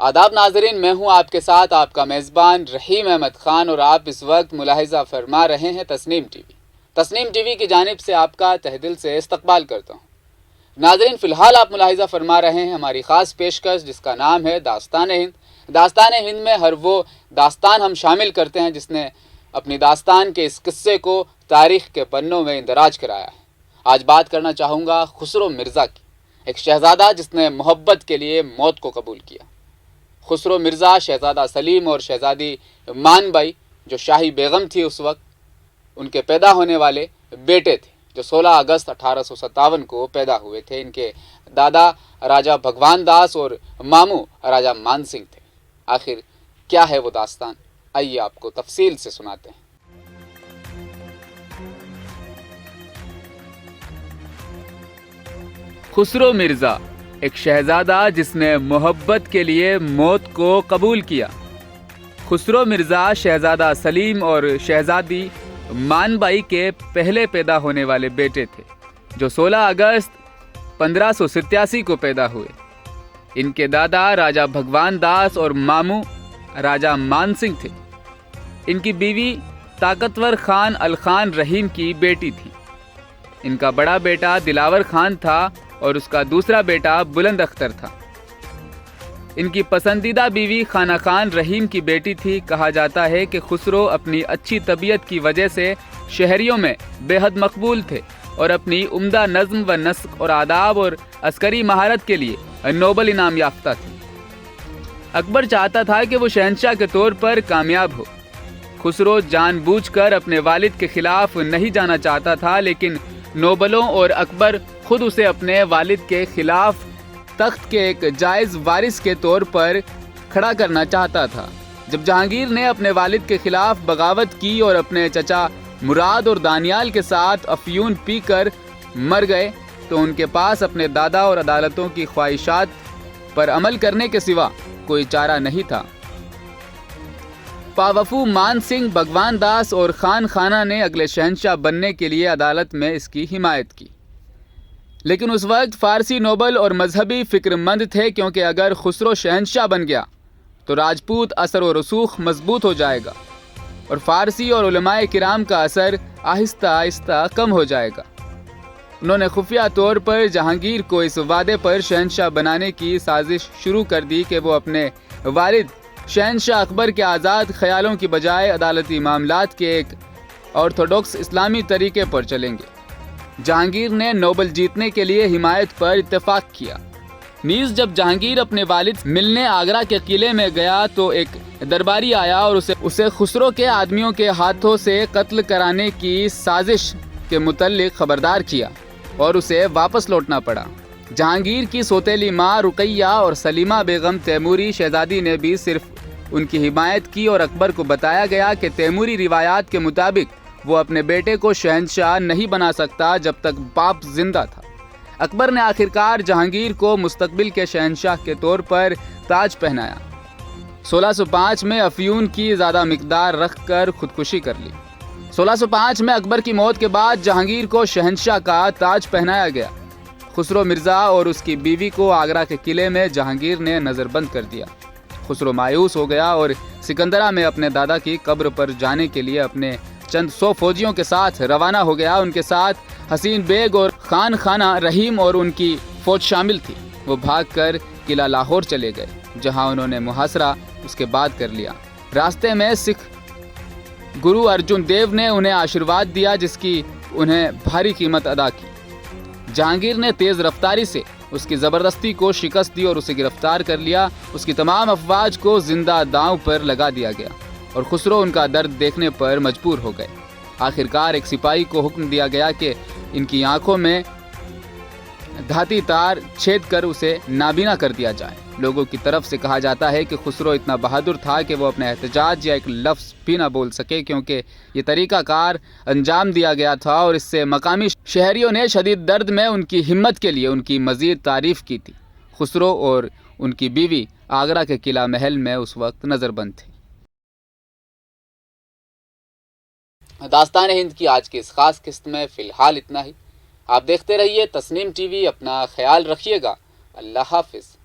آداب ناظرین، میں ہوں آپ کے ساتھ آپ کا میزبان رحیم احمد خان، اور آپ اس وقت ملاحظہ فرما رہے ہیں Tasnim TV. Tasnim TV کی جانب سے آپ کا تہہ دل سے استقبال کرتا ہوں۔ ناظرین، فی الحال آپ ملاحظہ فرما رہے ہیں ہماری خاص پیشکش جس کا نام ہے داستان ہند۔ داستان ہند میں ہر وہ داستان ہم شامل کرتے ہیں جس نے اپنی داستان کے اس قصے کو تاریخ کے پنوں میں اندراج کرایا ہے۔ آج بات کرنا چاہوں گا خسرو مرزا کی، ایک شہزادہ جس نے محبت کے لیے موت کو قبول کیا۔ خسرو مرزا شہزادہ سلیم اور شہزادی مان بائی جو شاہی بیگم تھی اس وقت، ان کے پیدا ہونے والے بیٹے تھے جو 16 اگست 1857 کو پیدا ہوئے تھے۔ ان کے دادا راجہ بھگوان داس اور ماموں راجہ مان سنگھ تھے۔ آخر کیا ہے وہ داستان؟ آئیے آپ کو تفصیل سے سناتے ہیں۔ خسرو مرزا، ایک شہزادہ جس نے محبت کے لیے موت کو قبول کیا۔ خسرو مرزا شہزادہ سلیم اور شہزادی مان بائی کے پہلے پیدا ہونے والے بیٹے تھے جو 16 اگست 1587 کو پیدا ہوئے۔ ان کے دادا راجہ بھگوان داس اور ماموں راجہ مان سنگھ تھے۔ ان کی بیوی طاقتور خان الخان رحیم کی بیٹی تھی۔ ان کا بڑا بیٹا دلاور خان تھا اور اس کا دوسرا بیٹا بلند اختر تھا۔ ان کی پسندیدہ بیوی خانہ خان رحیم کی بیٹی تھی۔ کہا جاتا ہے کہ خسرو اپنی اچھی طبیعت کی وجہ سے شہریوں میں بے حد مقبول تھے اور اپنی عمدہ نظم و نسق اور آداب اور عسکری مہارت کے لیے نوبل انعام یافتہ تھے۔ اکبر چاہتا تھا کہ وہ شہنشاہ کے طور پر کامیاب ہو۔ خسرو جان بوجھ کر اپنے والد کے خلاف نہیں جانا چاہتا تھا، لیکن نوبلوں اور اکبر خود اسے اپنے والد کے خلاف تخت کے ایک جائز وارث کے طور پر کھڑا کرنا چاہتا تھا۔ جب جہانگیر نے اپنے والد کے خلاف بغاوت کی اور اپنے چچا مراد اور دانیال کے ساتھ افیون پی کر مر گئے تو ان کے پاس اپنے دادا اور عدالتوں کی خواہشات پر عمل کرنے کے سوا کوئی چارہ نہیں تھا۔ پاوفو مان سنگھ، بھگوان داس اور خان خانہ نے اگلے شہنشاہ بننے کے لیے عدالت میں اس کی حمایت کی، لیکن اس وقت فارسی نوبل اور مذہبی فکر مند تھے، کیونکہ اگر خسرو شہنشاہ بن گیا تو راجپوت اثر و رسوخ مضبوط ہو جائے گا اور فارسی اور علماء کرام کا اثر آہستہ آہستہ کم ہو جائے گا۔ انہوں نے خفیہ طور پر جہانگیر کو اس وعدے پر شہنشاہ بنانے کی سازش شروع کر دی کہ وہ اپنے والد شہنشاہ اکبر کے آزاد خیالوں کی بجائے عدالتی معاملات کے ایک آرتھوڈوکس اسلامی طریقے پر چلیں گے۔ جہانگیر نے نوبل جیتنے کے لیے حمایت پر اتفاق کیا۔ نیز جب جہانگیر اپنے والد ملنے آگرہ کے قلعے میں گیا تو ایک درباری آیا اور اسے خسرو کے آدمیوں کے ہاتھوں سے قتل کرانے کی سازش کے متعلق خبردار کیا اور اسے واپس لوٹنا پڑا۔ جہانگیر کی سوتیلی ماں رقیہ اور سلیمہ بیگم تیموری شہزادی نے بھی صرف ان کی حمایت کی، اور اکبر کو بتایا گیا کہ تیموری روایات کے مطابق وہ اپنے بیٹے کو شہنشاہ نہیں بنا سکتا جب تک باپ زندہ تھا۔ اکبر نے آخرکار جہانگیر کو مستقبل کے شہنشاہ کے طور پر تاج پہنایا۔ 1605 میں افیون کی زیادہ مقدار رکھ کر خودکشی کر لی۔ 1605 میں اکبر کی موت کے بعد جہانگیر کو شہنشاہ کا تاج پہنایا گیا۔ خسرو مرزا اور اس کی بیوی کو آگرہ کے قلعے میں جہانگیر نے نظر بند کر دیا۔ خسرو مایوس ہو گیا اور سکندرہ میں اپنے دادا کی قبر پر جانے کے لیے اپنے چند 100 فوجیوں کے ساتھ روانہ ہو گیا۔ ان کے ساتھ حسین بیگ اور خان خانہ رحیم اور ان کی فوج شامل تھی۔ وہ بھاگ کر قلعہ لاہور چلے گئے جہاں انہوں نے محاصرہ اس کے بعد کر لیا۔ راستے میں سکھ گرو ارجن دیو نے انہیں آشیرواد دیا جس کی انہیں بھاری قیمت ادا کی۔ جہانگیر نے تیز رفتاری سے اس کی زبردستی کو شکست دی اور اسے گرفتار کر لیا۔ اس کی تمام افواج کو زندہ داؤں پر لگا دیا گیا اور خسرو ان کا درد دیکھنے پر مجبور ہو گئے۔ آخرکار ایک سپاہی کو حکم دیا گیا کہ ان کی آنکھوں میں دھاتی تار چھید کر اسے نابینا کر دیا جائے۔ لوگوں کی طرف سے کہا جاتا ہے کہ خسرو اتنا بہادر تھا کہ وہ اپنے احتجاج یا ایک لفظ بھی نہ بول سکے، کیونکہ یہ طریقہ کار انجام دیا گیا تھا، اور اس سے مقامی شہریوں نے شدید درد میں ان کی ہمت کے لیے ان کی مزید تعریف کی تھی۔ خسرو اور ان کی بیوی آگرہ کے قلعہ محل میں اس وقت نظر بند تھے۔ داستان ہند کی آج کی اس خاص قسط میں فی الحال اتنا ہی۔ آپ دیکھتے رہیے تسنیم ٹی وی، اپنا خیال رکھیے گا۔ اللہ حافظ۔